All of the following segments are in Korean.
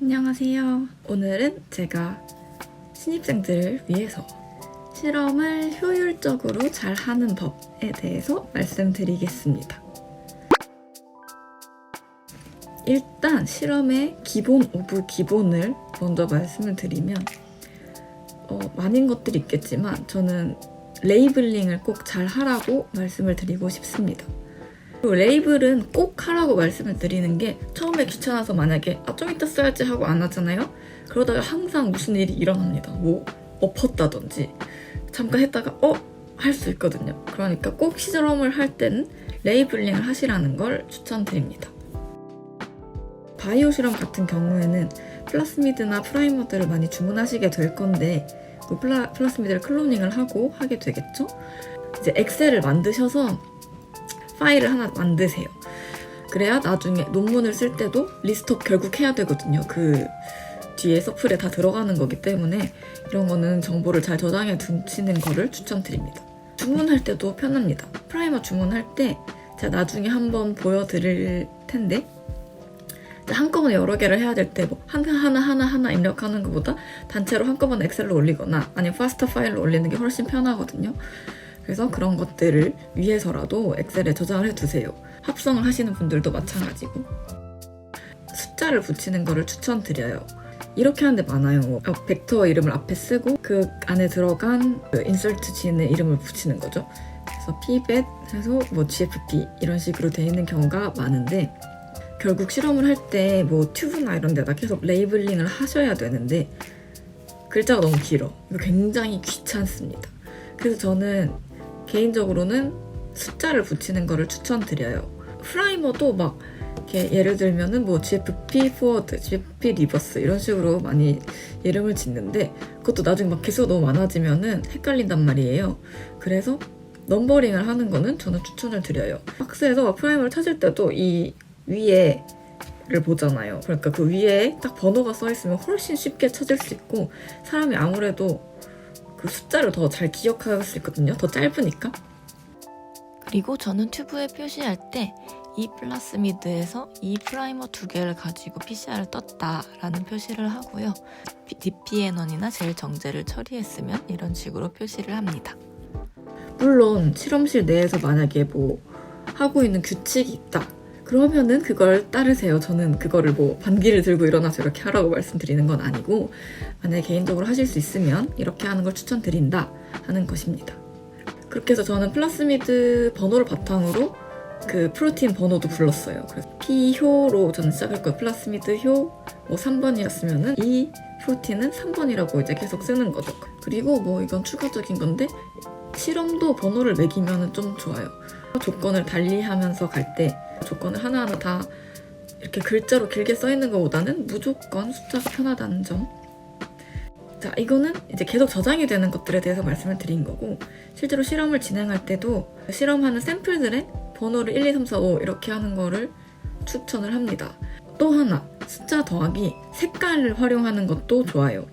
안녕하세요. 오늘은 제가 신입생들을 위해서 실험을 효율적으로 잘 하는 법에 대해서 말씀드리겠습니다. 일단 실험의 기본 오브 기본을 먼저 말씀을 드리면 많은 것들이 있겠지만 저는 레이블링을 꼭 잘 하라고 말씀을 드리고 싶습니다. 그리고 레이블은 꼭 하라고 말씀을 드리는 게 처음에 귀찮아서 만약에 좀 이따 써야지 하고 안 하잖아요? 그러다가 항상 무슨 일이 일어납니다. 뭐 엎었다든지 잠깐 했다가 할 수 있거든요. 그러니까 꼭 실험을 할 때는 레이블링을 하시라는 걸 추천드립니다. 바이오 실험 같은 경우에는 플라스미드나 프라이머들을 많이 주문하시게 될 건데 그 플라스미드를 클로닝을 하고 하게 되겠죠? 이제 엑셀을 만드셔서 파일을 하나 만드세요. 그래야 나중에 논문을 쓸 때도 리스트업 결국 해야 되거든요. 그 뒤에 서플에 다 들어가는 거기 때문에 이런 거는 정보를 잘 저장해 두시는 거를 추천드립니다. 주문할 때도 편합니다. 프라이머 주문할 때 제가 나중에 한번 보여드릴 텐데 한꺼번에 여러 개를 해야 될 때 뭐 하나 입력하는 것보다 단체로 한꺼번에 엑셀로 올리거나 아니면 파스타 파일로 올리는 게 훨씬 편하거든요. 그래서 그런 것들을 위해서라도 엑셀에 저장을 해두세요. 합성을 하시는 분들도 마찬가지고. 숫자를 붙이는 거를 추천드려요. 이렇게 하는 데 많아요. 벡터 이름을 앞에 쓰고 그 안에 들어간 인설트 지인의 이름을 붙이는 거죠. 그래서 pvet 해서 gfp 이런 식으로 되어 있는 경우가 많은데 결국 실험을 할 때 뭐 튜브나 이런 데다 계속 레이블링을 하셔야 되는데 글자가 너무 길어. 이거 굉장히 귀찮습니다. 그래서 저는 개인적으로는 숫자를 붙이는 거를 추천드려요. 프라이머도 막 이렇게 예를 들면은 뭐 GFP 포워드, GFP 리버스 이런 식으로 많이 이름을 짓는데 그것도 나중에 막 개수가 너무 많아지면은 헷갈린단 말이에요. 그래서 넘버링을 하는 거는 저는 추천을 드려요. 박스에서 프라이머를 찾을 때도 이 위에를 보잖아요. 그러니까 그 위에 딱 번호가 써 있으면 훨씬 쉽게 찾을 수 있고 사람이 아무래도 그 숫자를 더 잘 기억할 수 있거든요. 더 짧으니까. 그리고 저는 튜브에 표시할 때 이 플라스미드에서 이 프라이머 2개를 가지고 PCR을 떴다라는 표시를 하고요. DPN원이나 젤 정제를 처리했으면 이런 식으로 표시를 합니다. 물론 실험실 내에서 만약에 뭐 하고 있는 규칙이 있다. 그러면은 그걸 따르세요. 저는 그거를 뭐 반기를 들고 일어나서 이렇게 하라고 말씀드리는 건 아니고 만약에 개인적으로 하실 수 있으면 이렇게 하는 걸 추천드린다 하는 것입니다. 그렇게 해서 저는 플라스미드 번호를 바탕으로 그 프로틴 번호도 불렀어요. 그래서 P효로 저는 시작할 거예요. 플라스미드 효 3번이었으면은 이 프로틴은 3번이라고 이제 계속 쓰는 거죠. 그리고 뭐 이건 추가적인 건데 실험도 번호를 매기면 좀 좋아요. 조건을 달리하면서 갈 때 조건을 하나하나 다 이렇게 글자로 길게 써 있는 것보다는 무조건 숫자가 편하다는 점. 자, 이거는 이제 계속 저장이 되는 것들에 대해서 말씀을 드린 거고 실제로 실험을 진행할 때도 실험하는 샘플들의 번호를 1, 2, 3, 4, 5 이렇게 하는 거를 추천을 합니다. 또 하나, 숫자 더하기 색깔을 활용하는 것도 좋아요.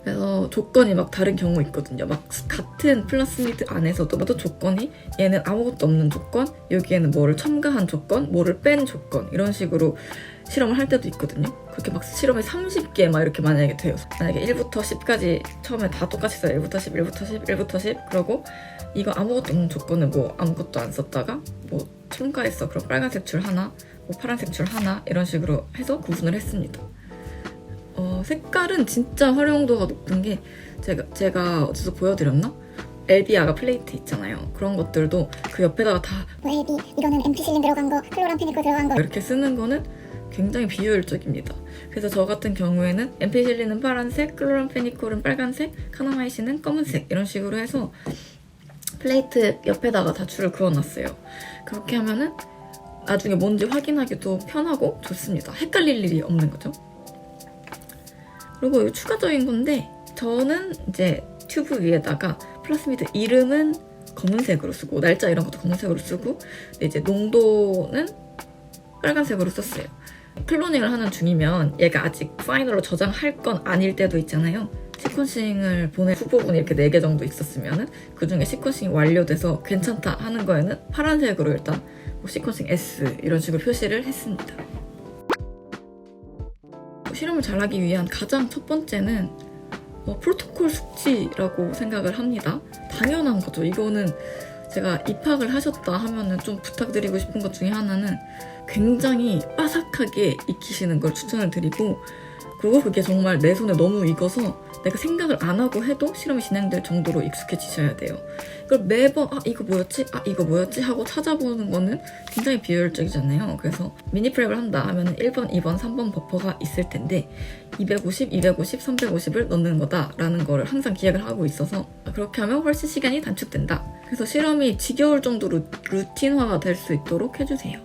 그래서 조건이 막 다른 경우 있거든요. 막 같은 플라스미드 안에서도 조건이 얘는 아무것도 없는 조건, 여기에는 뭐를 첨가한 조건, 뭐를 뺀 조건 이런 식으로 실험을 할 때도 있거든요. 그렇게 막 실험에 30개 막 이렇게 만약에 돼요. 만약에 1부터 10까지 처음에 다 똑같이 써요. 1부터 10, 1부터 10, 1부터 10 그러고 이거 아무것도 없는 조건을 뭐 아무것도 안 썼다가 뭐 첨가했어. 그럼 빨간색 줄 하나, 뭐 파란색 줄 하나 이런 식으로 해서 구분을 했습니다. 색깔은 진짜 활용도가 높은 게 제가 어디서 보여드렸나? 엘비아가 플레이트 있잖아요. 그런 것들도 그 옆에다가 다 엘비 이거는 엠피실린 들어간 거, 클로람페니콜 들어간 거 이렇게 쓰는 거는 굉장히 비효율적입니다. 그래서 저 같은 경우에는 엠피실린은 파란색, 클로람페니콜은 빨간색, 카나마이신은 검은색 이런 식으로 해서 플레이트 옆에다가 다 줄을 그어놨어요. 그렇게 하면은 나중에 뭔지 확인하기도 편하고 좋습니다. 헷갈릴 일이 없는 거죠. 그리고 추가적인 건데 저는 이제 튜브 위에다가 플라스미드 이름은 검은색으로 쓰고 날짜 이런 것도 검은색으로 쓰고 근데 이제 농도는 빨간색으로 썼어요. 클로닝을 하는 중이면 얘가 아직 파이널로 저장할 건 아닐 때도 있잖아요. 시퀀싱을 보낸 후보군이 이렇게 4개 정도 있었으면 그 중에 시퀀싱이 완료돼서 괜찮다 하는 거에는 파란색으로 일단 뭐 시퀀싱 S 이런 식으로 표시를 했습니다. 실험을 잘하기 위한 가장 첫 번째는 프로토콜 숙지라고 생각을 합니다. 당연한 거죠. 이거는 제가 입학을 하셨다 하면은 좀 부탁드리고 싶은 것 중에 하나는 굉장히 빠삭하게 익히시는 걸 추천을 드리고, 그리고 그게 정말 내 손에 너무 익어서 내가 생각을 안 하고 해도 실험이 진행될 정도로 익숙해지셔야 돼요. 그걸 매번 이거 뭐였지 하고 찾아보는 거는 굉장히 비효율적이잖아요. 그래서 미니 프랩을 한다 하면 1번, 2번, 3번 버퍼가 있을 텐데 250, 250, 350을 넣는 거다라는 거를 항상 기획을 하고 있어서 그렇게 하면 훨씬 시간이 단축된다. 그래서 실험이 지겨울 정도로 루틴화가 될 수 있도록 해주세요.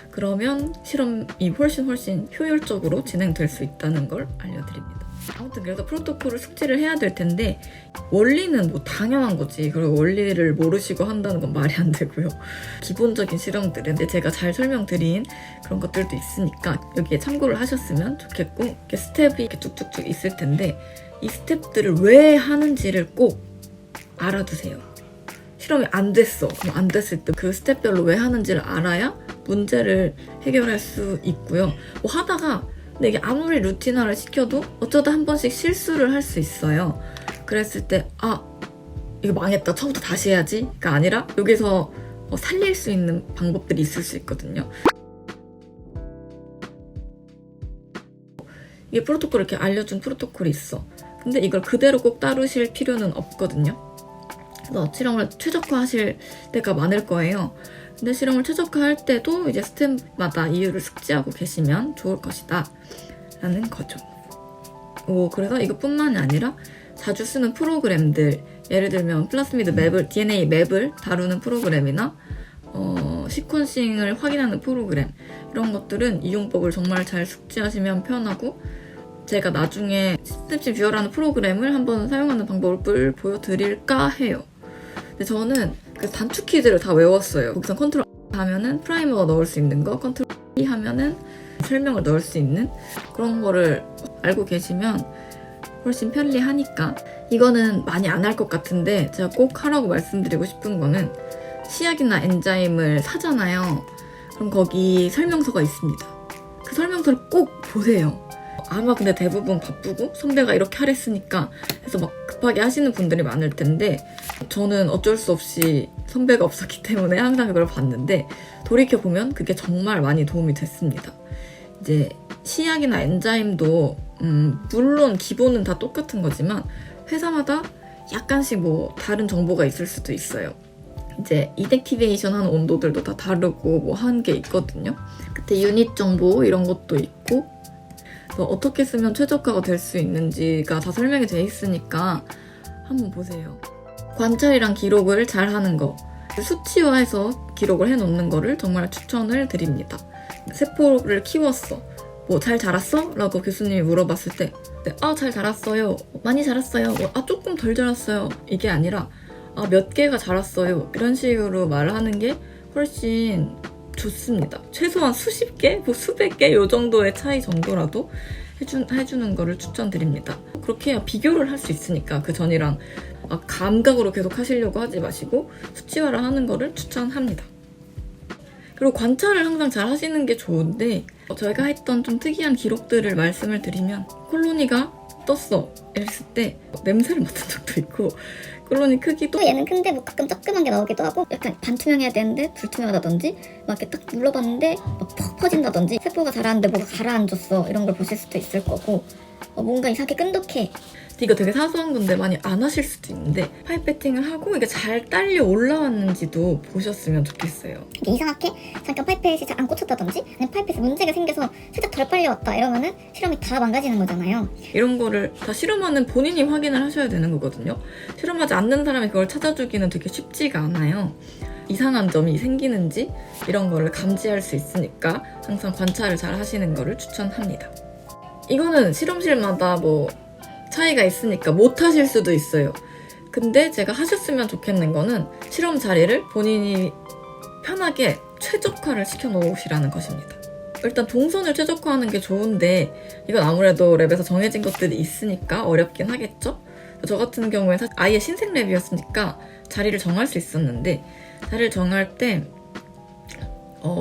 그러면 실험이 훨씬 효율적으로 진행될 수 있다는 걸 알려드립니다. 아무튼 그래서 프로토콜을 숙지를 해야 될 텐데 원리는 뭐 당연한 거지. 그리고 원리를 모르시고 한다는 건 말이 안 되고요. 기본적인 실험들은 제가 잘 설명드린 그런 것들도 있으니까 여기에 참고를 하셨으면 좋겠고, 이렇게 스텝이 이렇게 쭉쭉쭉 있을 텐데 이 스텝들을 왜 하는지를 꼭 알아두세요. 실험이 안 됐어. 그럼 안 됐을 때 그 스텝별로 왜 하는지를 알아야 문제를 해결할 수 있고요. 뭐 하다가 근데 이게 아무리 루틴화를 시켜도 어쩌다 한 번씩 실수를 할 수 있어요. 그랬을 때 이거 망했다, 처음부터 다시 해야지가 아니라 여기서 살릴 수 있는 방법들이 있을 수 있거든요. 이게 프로토콜 이렇게 알려준 프로토콜이 있어. 근데 이걸 그대로 꼭 따르실 필요는 없거든요. 그래서 실험을 최적화하실 때가 많을 거예요. 근데 실험을 최적화할 때도 이제 스텝마다 이유를 숙지하고 계시면 좋을 것이다 라는 거죠. 그래서 이것뿐만이 아니라 자주 쓰는 프로그램들, 예를 들면 플라스미드 맵을, DNA 맵을 다루는 프로그램이나 시퀀싱을 확인하는 프로그램, 이런 것들은 이용법을 정말 잘 숙지하시면 편하고, 제가 나중에 스냅십 뷰어라는 프로그램을 한번 사용하는 방법을 보여드릴까 해요. 근데 저는 그 단축 키들을 다 외웠어요. 거기서 컨트롤 하면은 프라이머가 넣을 수 있는 거, 컨트롤 E 하면은 설명을 넣을 수 있는 그런 거를 알고 계시면 훨씬 편리하니까. 이거는 많이 안 할 것 같은데 제가 꼭 하라고 말씀드리고 싶은 거는, 치약이나 엔자임을 사잖아요. 그럼 거기 설명서가 있습니다. 그 설명서를 꼭 보세요. 아마 근데 대부분 바쁘고 선배가 이렇게 하랬으니까 해서 막 급하게 하시는 분들이 많을 텐데, 저는 어쩔 수 없이 선배가 없었기 때문에 항상 그걸 봤는데 돌이켜보면 그게 정말 많이 도움이 됐습니다. 이제 치약이나 엔자임도 물론 기본은 다 똑같은 거지만 회사마다 약간씩 뭐 다른 정보가 있을 수도 있어요. 이제 이넥티베이션 하는 온도들도 다 다르고 뭐 하는 게 있거든요. 그때 유닛 정보 이런 것도 있고, 어떻게 쓰면 최적화가 될 수 있는지가 다 설명이 돼 있으니까 한번 보세요. 관찰이랑 기록을 잘 하는 거, 수치화해서 기록을 해놓는 거를 정말 추천을 드립니다. 세포를 키웠어. 뭐 잘 자랐어? 라고 교수님이 물어봤을 때 잘 자랐어요. 많이 자랐어요. 조금 덜 자랐어요. 이게 아니라 몇 개가 자랐어요. 이런 식으로 말을 하는 게 훨씬 좋습니다. 최소한 수십 개, 뭐 수백 개 요 정도의 차이 정도라도 해주는 거를 추천드립니다. 그렇게 해야 비교를 할 수 있으니까 그 전이랑 감각으로 계속 하시려고 하지 마시고 수치화를 하는 거를 추천합니다. 그리고 관찰을 항상 잘 하시는 게 좋은데, 저희가 했던 좀 특이한 기록들을 말씀을 드리면, 콜로니가 떴어 이랬을 때 냄새를 맡은 적도 있고, 콜로니 크기도 또 얘는 큰데 뭐 가끔 조그만 게 나오기도 하고, 약간 반투명해야 되는데 불투명하다든지, 막 이렇게 딱 눌러봤는데 막 퍽 퍼진다든지, 세포가 자라는데 뭐가 가라앉았어, 이런 걸 보실 수도 있을 거고, 뭔가 이상하게 끈덕해. 이거 되게 사소한 건데 많이 안 하실 수도 있는데, 파이프팅을 하고 이게 잘 딸려 올라왔는지도 보셨으면 좋겠어요. 이게 이상하게 잠깐 파이펫이 잘 안 꽂혔다든지, 아니면 파이펫에 문제가 생겨서 살짝 덜 빨려왔다 이러면은 실험이 다 망가지는 거잖아요. 이런 거를 다 실험하는 본인이 확인을 하셔야 되는 거거든요. 실험하지 않는 사람이 그걸 찾아주기는 되게 쉽지가 않아요. 이상한 점이 생기는지 이런 거를 감지할 수 있으니까 항상 관찰을 잘 하시는 거를 추천합니다. 이거는 실험실마다 뭐 차이가 있으니까 못 하실 수도 있어요. 근데 제가 하셨으면 좋겠는 거는 실험 자리를 본인이 편하게 최적화를 시켜 놓으시라는 것입니다. 일단 동선을 최적화하는 게 좋은데, 이건 아무래도 랩에서 정해진 것들이 있으니까 어렵긴 하겠죠? 저 같은 경우에 사실 아예 신생 랩이었으니까 자리를 정할 수 있었는데, 자리를 정할 때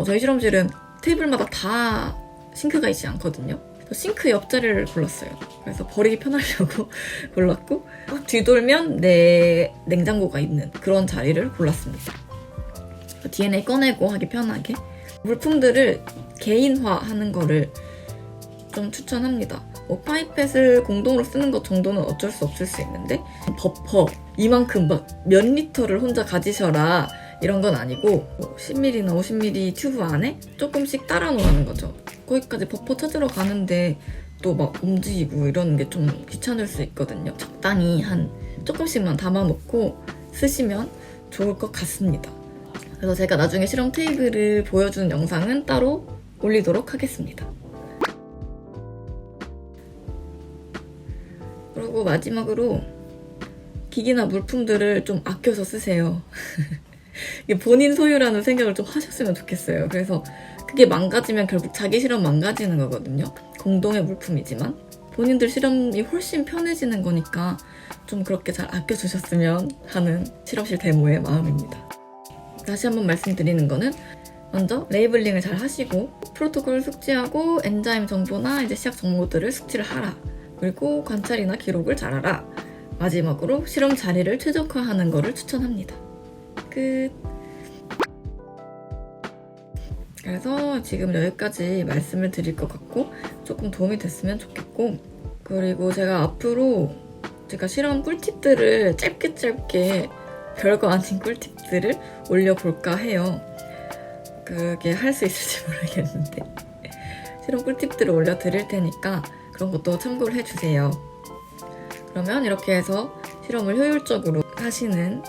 저희 실험실은 테이블마다 다 싱크가 있지 않거든요. 싱크 옆자리를 골랐어요. 그래서 버리기 편하려고 골랐고 뒤돌면 내 냉장고가 있는 그런 자리를 골랐습니다. DNA 꺼내고 하기 편하게 물품들을 개인화하는 거를 좀 추천합니다. 뭐 파이펫을 공동으로 쓰는 것 정도는 어쩔 수 없을 수 있는데 버퍼 이만큼 막 몇 리터를 혼자 가지셔라 이런 건 아니고 10ml나 50ml 튜브 안에 조금씩 따라 놓으라는 거죠. 거기까지 버퍼 찾으러 가는데 또 막 움직이고 이러는 게 좀 귀찮을 수 있거든요. 적당히 한 조금씩만 담아놓고 쓰시면 좋을 것 같습니다. 그래서 제가 나중에 실험 테이블을 보여주는 영상은 따로 올리도록 하겠습니다. 그리고 마지막으로 기기나 물품들을 좀 아껴서 쓰세요. 이게 본인 소유라는 생각을 좀 하셨으면 좋겠어요. 그래서 그게 망가지면 결국 자기 실험 망가지는 거거든요. 공동의 물품이지만 본인들 실험이 훨씬 편해지는 거니까 좀 그렇게 잘 아껴주셨으면 하는 실험실 데모의 마음입니다. 다시 한번 말씀드리는 거는 먼저 레이블링을 잘 하시고 프로토콜을 숙지하고 엔자임 정보나 이제 시약 정보들을 숙지를 하라. 그리고 관찰이나 기록을 잘하라. 마지막으로 실험 자리를 최적화하는 거를 추천합니다. 끝. 그래서 지금 여기까지 말씀을 드릴 것 같고 조금 도움이 됐으면 좋겠고 그리고 제가 앞으로 제가 실험 꿀팁들을 짧게 별거 아닌 꿀팁들을 올려볼까 해요. 그게 할 수 있을지 모르겠는데 실험 꿀팁들을 올려드릴 테니까 그런 것도 참고를 해주세요. 그러면 이렇게 해서 실험을 효율적으로 하시는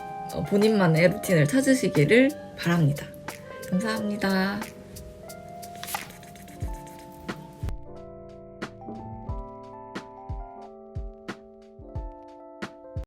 본인만의 루틴을 찾으시기를 바랍니다. 감사합니다.